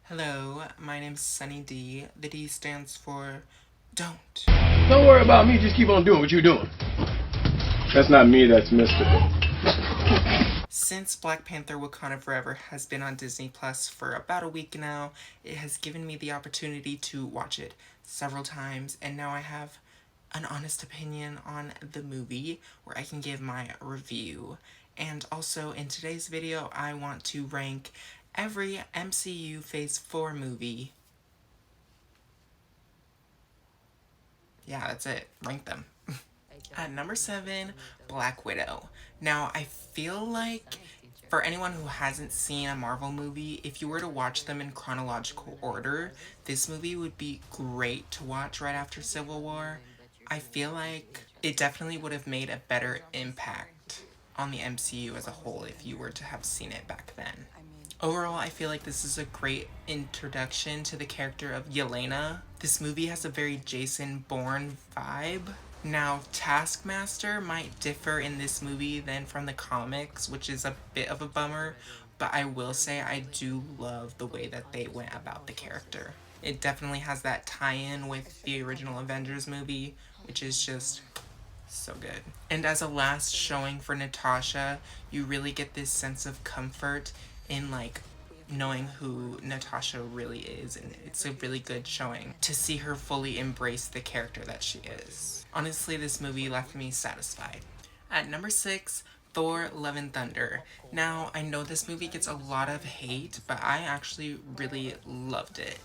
Hello, my name's SonnyD. The D stands for don't. Don't worry about me, just keep on doing what you're doing. That's not me, that's Mystical. Since Black Panther Wakanda Forever has been on Disney Plus for about a week now, it has given me the opportunity to watch it several times, and now I have an honest opinion on the movie where I can give my review. And also in today's video, I want to rank every MCU Phase 4 movie. Yeah, that's it. Rank them. At number 7, Black Widow. Now, I feel like for anyone who hasn't seen a Marvel movie, if you were to watch them in chronological order, this movie would be great to watch right after Civil War. I feel like it definitely would have made a better impact on the MCU as a whole if you were to have seen it back then. Overall, I feel like this is a great introduction to the character of Yelena. This movie has a very Jason Bourne vibe. Now, Taskmaster might differ in this movie than from the comics, which is a bit of a bummer, but I will say I do love the way that they went about the character. It definitely has that tie-in with the original Avengers movie, which is just so good. And as a last showing for Natasha, you really get this sense of comfort in like knowing who Natasha really is, and it's a really good showing to see her fully embrace the character that she is. Honestly, this movie left me satisfied. At number 6, Thor: Love and Thunder. Now, I know this movie gets a lot of hate, but I actually really loved it.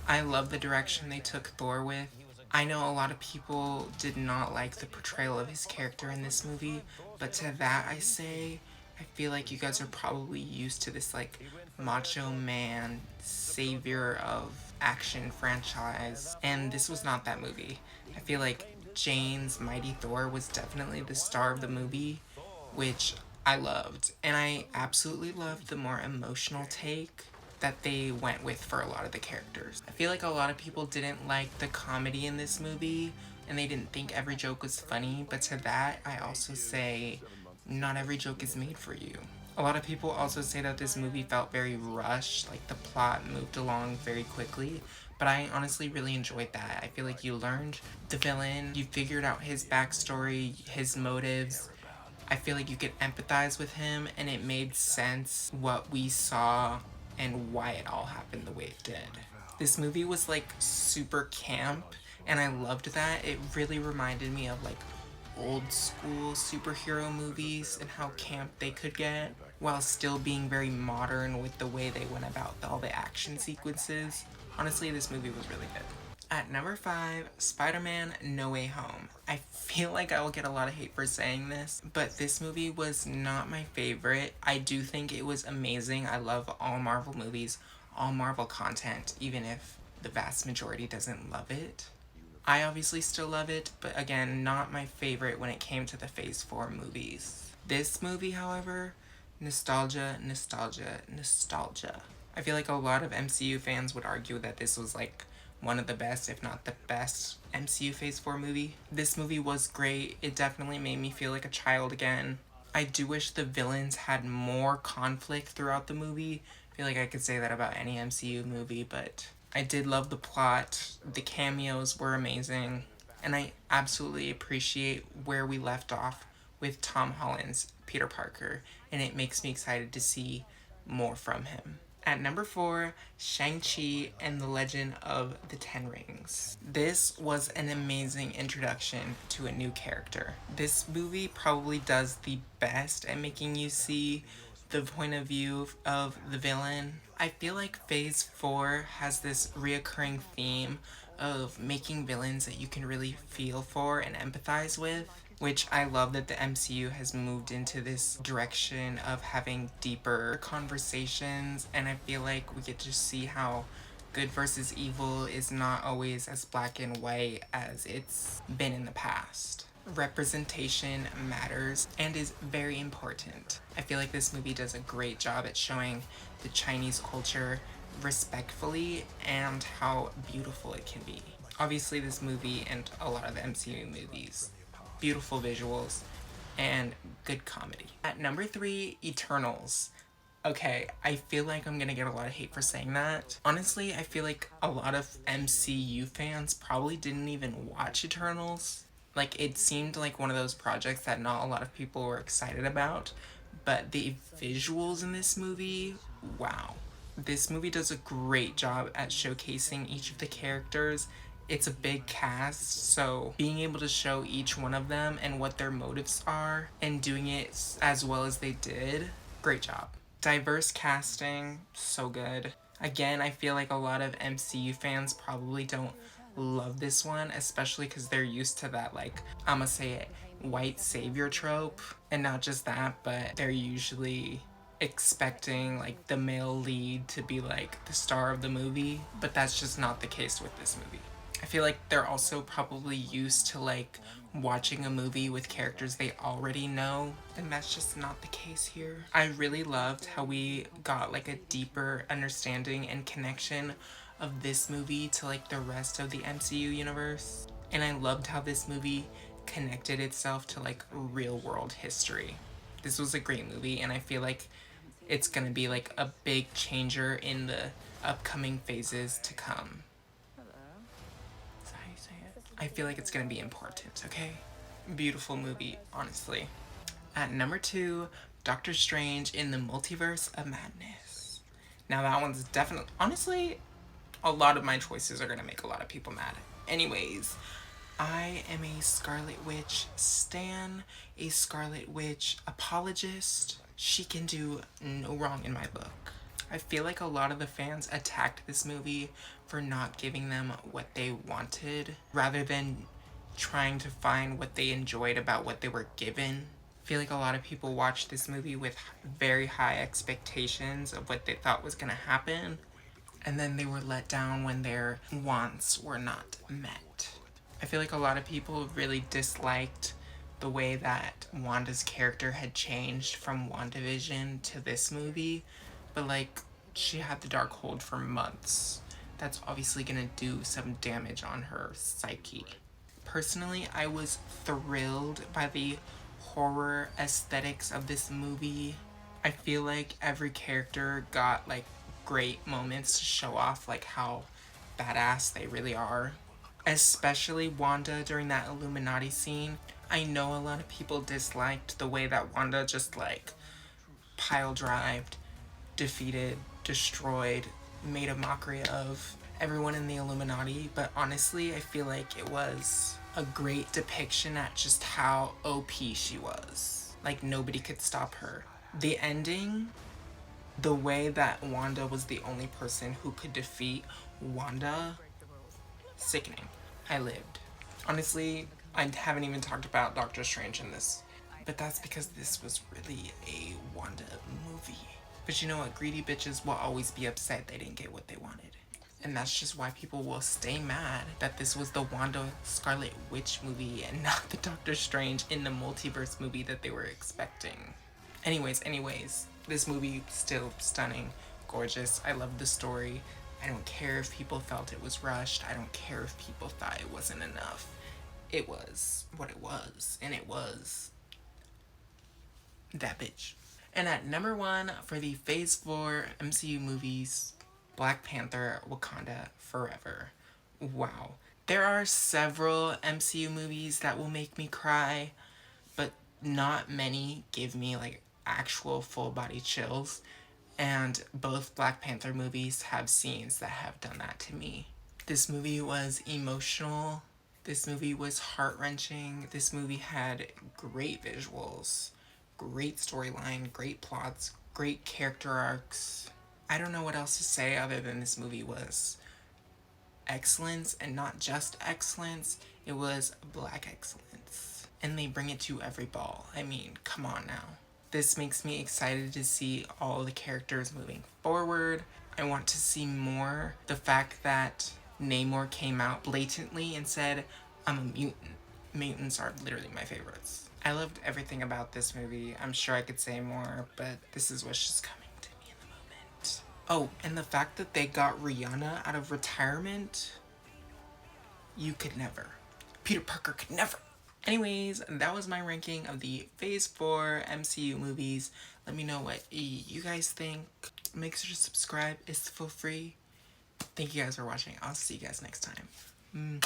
I love the direction they took Thor with. I know a lot of people did not like the portrayal of his character in this movie, but to that I say, I feel like you guys are probably used to this like macho man savior of action franchise, and this was not that movie. I feel like Jane's Mighty Thor was definitely the star of the movie, which I loved, and I absolutely loved the more emotional take that they went with for a lot of the characters. I feel like a lot of people didn't like the comedy in this movie, and they didn't think every joke was funny, but to that I also say not every joke is made for you. A lot of people also say that this movie felt very rushed, like the plot moved along very quickly, but I honestly really enjoyed that. I feel like you learned the villain, you figured out his backstory, his motives. I feel like you could empathize with him, and it made sense what we saw and why it all happened the way it did. This movie was like super camp, and I loved that. It really reminded me of like old school superhero movies and how camp they could get while still being very modern with the way they went about all the action sequences. Honestly, this movie was really good. At number 5, Spider-Man: No Way Home. I feel like I will get a lot of hate for saying this, but this movie was not my favorite. I do think it was amazing. I love all Marvel movies, all Marvel content, even if the vast majority doesn't love it. I obviously still love it, but again, not my favorite when it came to the Phase 4 movies. This movie, however, nostalgia, nostalgia, nostalgia. I feel like a lot of MCU fans would argue that this was like one of the best, if not the best, MCU Phase 4 movie. This movie was great. It definitely made me feel like a child again. I do wish the villains had more conflict throughout the movie. I feel like I could say that about any MCU movie, but I did love the plot. The cameos were amazing, and I absolutely appreciate where we left off with Tom Holland's Peter Parker, and it makes me excited to see more from him. At number 4, Shang-Chi and the Legend of the Ten Rings. This was an amazing introduction to a new character. This movie probably does the best at making you see the point of view of the villain. I feel like Phase 4 has this reoccurring theme of making villains that you can really feel for and empathize with, which I love that the MCU has moved into this direction of having deeper conversations, and I feel like we get to see how good versus evil is not always as black and white as it's been in the past. Representation matters and is very important. I feel like this movie does a great job at showing the Chinese culture respectfully and how beautiful it can be. Obviously, this movie and a lot of the MCU movies, beautiful visuals and good comedy. At number 3, Eternals. Okay, I feel like I'm gonna get a lot of hate for saying that. Honestly, I feel like a lot of MCU fans probably didn't even watch Eternals. Like, it seemed like one of those projects that not a lot of people were excited about. But the visuals in this movie, wow. This movie does a great job at showcasing each of the characters. It's a big cast, so being able to show each one of them and what their motives are and doing it as well as they did, great job. Diverse casting, so good. Again, I feel like a lot of MCU fans probably don't love this one, especially because they're used to that, like, I'ma say it, white savior trope. And not just that, but they're usually expecting like the male lead to be like the star of the movie, but that's just not the case with this movie. I feel like they're also probably used to like watching a movie with characters they already know, and that's just not the case here. I really loved how we got like a deeper understanding and connection of this movie to like the rest of the MCU universe. And I loved how this movie connected itself to like real world history. This was a great movie, and I feel like it's gonna be like a big changer in the upcoming phases to come. Is that how you say it? I feel like it's gonna be important, okay? Beautiful movie, honestly. At number 2, Doctor Strange in the Multiverse of Madness. Now that one's definitely, honestly, a lot of my choices are gonna make a lot of people mad. Anyways, I am a Scarlet Witch stan, a Scarlet Witch apologist. She can do no wrong in my book. I feel like a lot of the fans attacked this movie for not giving them what they wanted rather than trying to find what they enjoyed about what they were given. I feel like a lot of people watched this movie with very high expectations of what they thought was going to happen, and then they were let down when their wants were not met. I feel like a lot of people really disliked the way that Wanda's character had changed from WandaVision to this movie, but like, she had the dark hold for months. That's obviously gonna do some damage on her psyche. Personally, I was thrilled by the horror aesthetics of this movie. I feel like every character got like great moments to show off like how badass they really are. Especially Wanda during that Illuminati scene. I know a lot of people disliked the way that Wanda just like pile drived, defeated, destroyed, made a mockery of everyone in the Illuminati, but honestly, I feel like it was a great depiction at just how OP she was. Like, nobody could stop her. The ending, the way that Wanda was the only person who could defeat Wanda, sickening. I lived. Honestly, I haven't even talked about Doctor Strange in this, but that's because this was really a Wanda movie. But you know what? Greedy bitches will always be upset they didn't get what they wanted. And that's just why people will stay mad that this was the Wanda Scarlet Witch movie and not the Doctor Strange in the multiverse movie that they were expecting. Anyways, this movie still stunning, gorgeous. I love the story. I don't care if people felt it was rushed. I don't care if people thought it wasn't enough. It was what it was, and it was that bitch. And at number 1 for the Phase 4 MCU movies, Black Panther Wakanda Forever. Wow. There are several MCU movies that will make me cry, but not many give me like actual full body chills. And both Black Panther movies have scenes that have done that to me. This movie was emotional. This movie was heart wrenching. This movie had great visuals, great storyline, great plots, great character arcs. I don't know what else to say other than this movie was excellence, and not just excellence, it was black excellence. And they bring it to every ball. I mean, come on now. This makes me excited to see all the characters moving forward. I want to see more. The fact that Namor came out blatantly and said, I'm a mutant. Mutants are literally my favorites. I loved everything about this movie. I'm sure I could say more, but this is what's just coming to me in the moment. Oh, and the fact that they got Rihanna out of retirement, you could never. Peter Parker could never. Anyways, that was my ranking of the Phase 4 MCU movies. Let me know what you guys think. Make sure to subscribe. It's for free. Thank you guys for watching. I'll see you guys next time.